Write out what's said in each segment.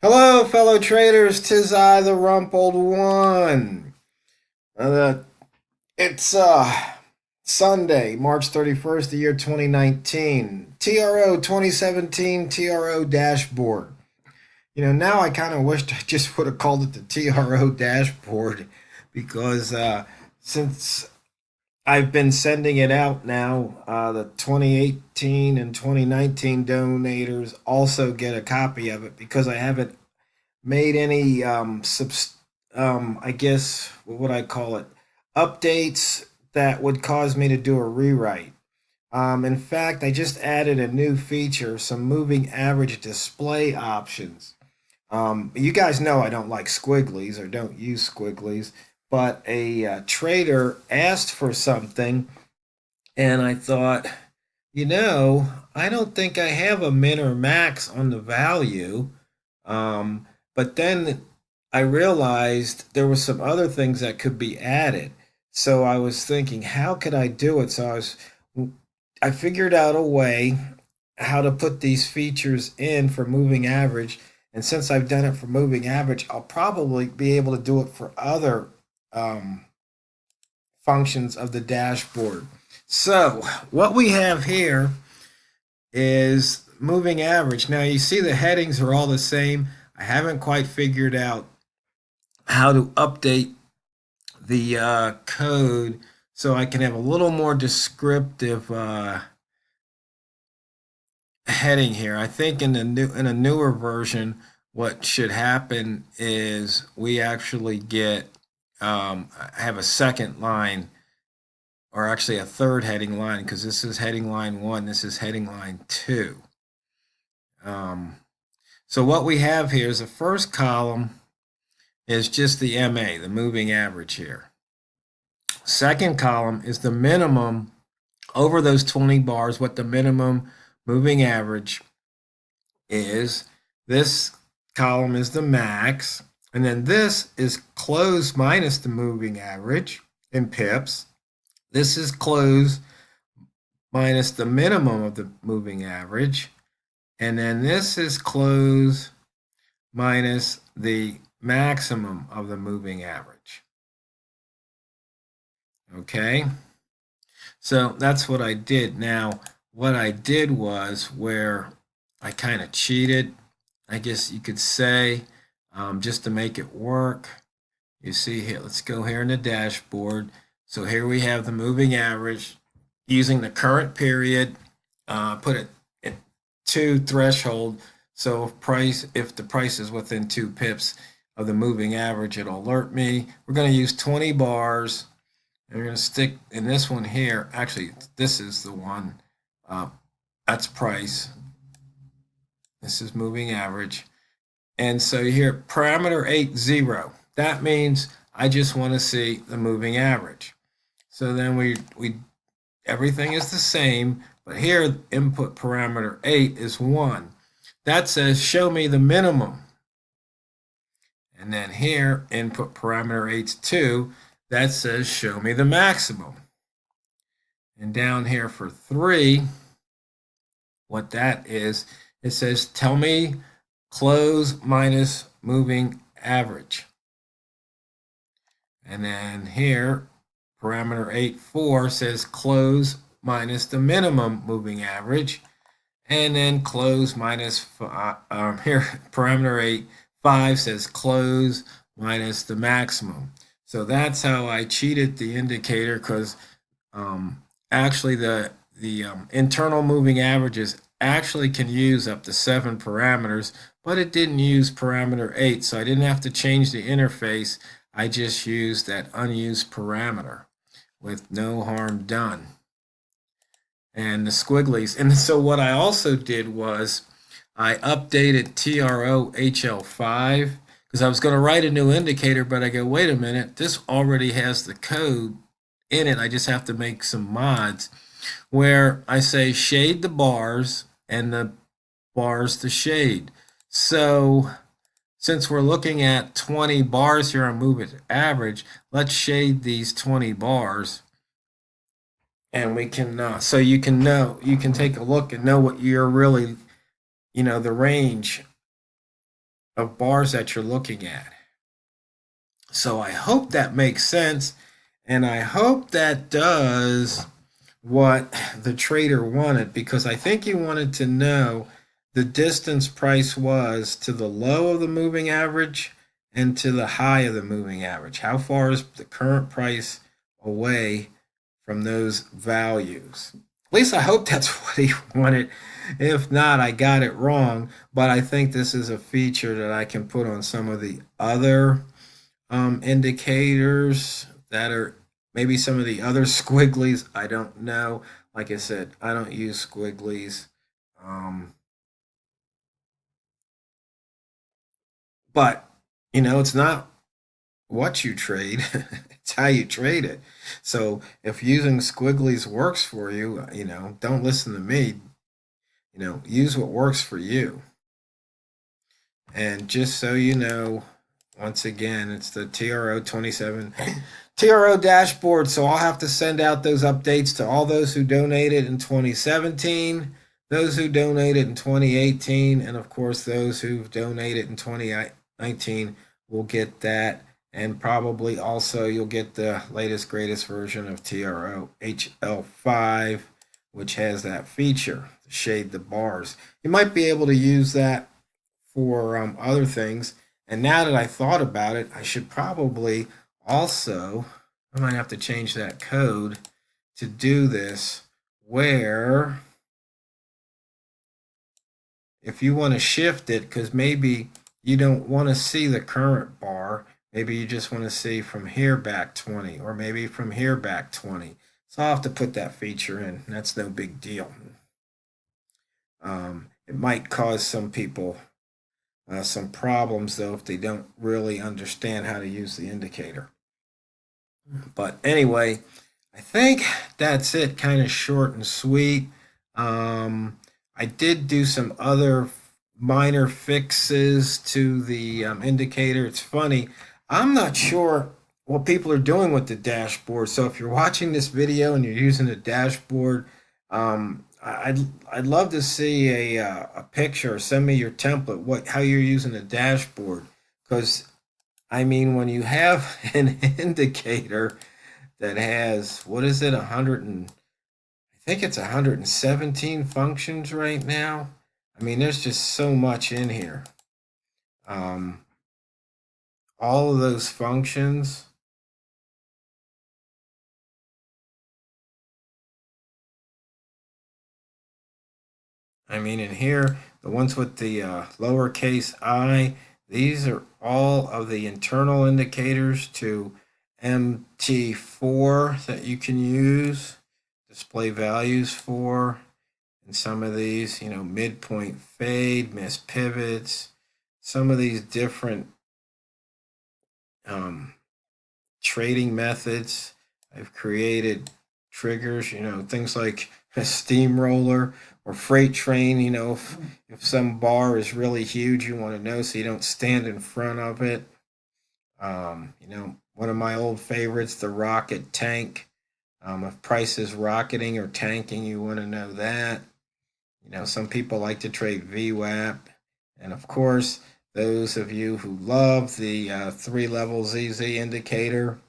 Hello, fellow traders. 'Tis I, the rumpled one. Uh, it's Sunday, March 31st, the year 2019. TRO 2017 TRO dashboard. Now I kind of wished I just would have called it the TRO dashboard because since I've been sending it out now, the 2018 and 2019 donators also get a copy of it because I haven't made any I guess what would I call it, updates that would cause me to do a rewrite. In fact, I just added a new feature, some moving average display options. You guys know I don't like squigglies or don't use squigglies, but a trader asked for something, and I thought, I don't think I have a min or max on the value. But then I realized there were some other things that could be added. So I was thinking, how could I do it? I figured out a way how to put these features in for moving average. And since I've done it for moving average, I'll probably be able to do it for other um, functions of the dashboard. So what we have here is moving average. Now you see the headings are all the same. I haven't quite figured out how to update the code so I can have a little more descriptive heading here. I think in a newer version, what should happen is we actually get have a second line, or actually a third heading line, because this is heading line 1, this is heading line 2. So what we have here is the first column is just the MA, the moving average here. Second column is the minimum over those 20 bars, what the minimum moving average is. This column is the max, and then this is close minus the moving average in pips. This is close minus the minimum of the moving average, and then this is close minus the maximum of the moving average. Okay, so that's what I did. Now, what I did was where I kind of cheated, I guess you could say, just to make it work. You see here, let's go here in the dashboard. So here we have the moving average using the current period, put it at 2 threshold. So if the price is within 2 pips of the moving average, it'll alert me. We're going to use 20 bars. And we're going to stick in this one here. Actually, this is the one. That's price. This is moving average. And so you hear parameter 8, 0. That means I just want to see the moving average. So then we everything is the same, but here input parameter 8 is 1. That says show me the minimum. And then here input parameter 8 is 2. That says show me the maximum. And down here for 3, what that is, it says tell me close minus moving average. And then here parameter 8, 4 says close minus the minimum moving average. And then close minus here parameter 8, 5 says close minus the maximum. So that's how I cheated the indicator, because actually the internal moving averages actually can use up to 7 parameters, but it didn't use parameter 8, so I didn't have to change the interface. I just used that unused parameter with no harm done. And the squigglies. And so what I also did was I updated TRO HL5, because I was going to write a new indicator, but I go, wait a minute, this already has the code in it. I just have to make some mods where I say shade the bars and the bars to shade. So since we're looking at 20 bars here on moving average, let's shade these 20 bars. And we can, so you can take a look and know what you're really, the range of bars that you're looking at. So I hope that makes sense, and I hope that does what the trader wanted, because I think he wanted to know the distance price was to the low of the moving average and to the high of the moving average. How far is the current price away from those values? At least I hope that's what he wanted. If not, I got it wrong. But I think this is a feature that I can put on some of the other indicators that are maybe some of the other squigglies. I don't know. Like I said, I don't use squigglies. Um, but, it's not what you trade, it's how you trade it. So if using squigglies works for you, don't listen to me. Use what works for you. And just so you know, once again, it's the Tro2017 Tro dashboard. So I'll have to send out those updates to all those who donated in 2017, those who donated in 2018, and of course, those who've donated in 2019 will get that. And probably also you'll get the latest, greatest version of Tro HL5, which has that feature to shade the bars. You might be able to use that for other things. And now that I thought about it, I should probably also, I might have to change that code to do this, where if you want to shift it, because maybe you don't want to see the current bar, maybe you just want to see from here back 20, or maybe from here back 20. So I'll have to put that feature in. That's no big deal. It might cause some people some problems, though, if they don't really understand how to use the indicator. But anyway, I think that's it, kind of short and sweet. I did do some other minor fixes to the indicator. It's funny, I'm not sure what people are doing with the dashboard. So if you're watching this video and you're using the dashboard, I'd love to see a picture, or send me your template, how you're using the dashboard. Because I mean, when you have an indicator that has, what is it, 100 and I think it's 117 functions right now. I mean, there's just so much in here. All of those functions. I mean, in here, the ones with the lowercase I, these are all of the internal indicators to MT4 that you can use, display values for. And some of these, midpoint fade, miss pivots, some of these different trading methods. I've created triggers, things like a steamroller or freight train. If some bar is really huge, you want to know so you don't stand in front of it. One of my old favorites, the rocket tank. If price is rocketing or tanking, you want to know that. Some people like to trade VWAP. And of course, those of you who love the 3-level ZZ indicator,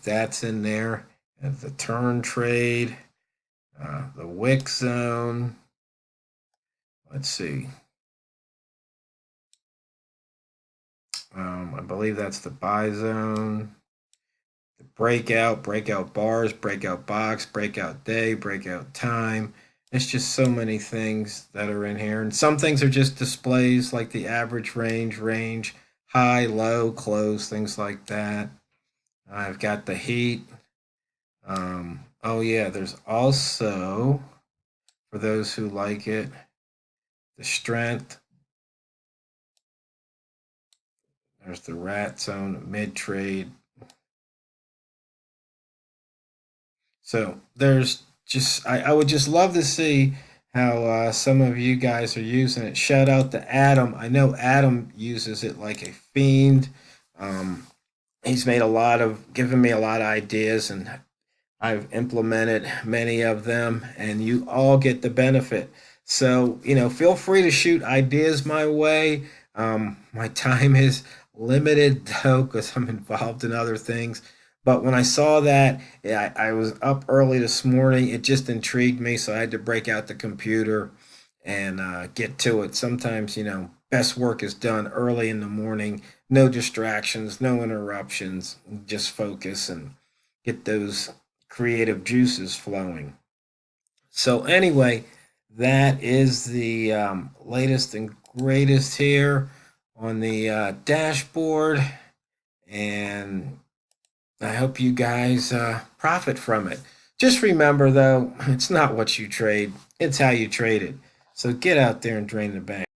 that's in there. The turn trade, the wick zone. Let's see. I believe that's the buy zone. The breakout bars, breakout box, breakout day, breakout time. It's just so many things that are in here. And some things are just displays, like the average range, high, low, close, things like that. I've got the heat. Oh yeah, there's also, for those who like it, the strength. There's the rat zone, mid trade. So there's just, I would just love to see how some of you guys are using it. Shout out to Adam. I know Adam uses it like a fiend. He's made given me a lot of ideas, and I've implemented many of them, and you all get the benefit. So, feel free to shoot ideas my way. My time is limited though because I'm involved in other things. But when I saw that, yeah, I was up early this morning. It just intrigued me, so I had to break out the computer and get to it. Sometimes, best work is done early in the morning. No distractions, no interruptions. Just focus and get those creative juices flowing. So anyway, that is the latest and greatest here on the dashboard, and I hope you guys profit from it. Just remember, though, it's not what you trade; it's how you trade it. So get out there and drain the bank.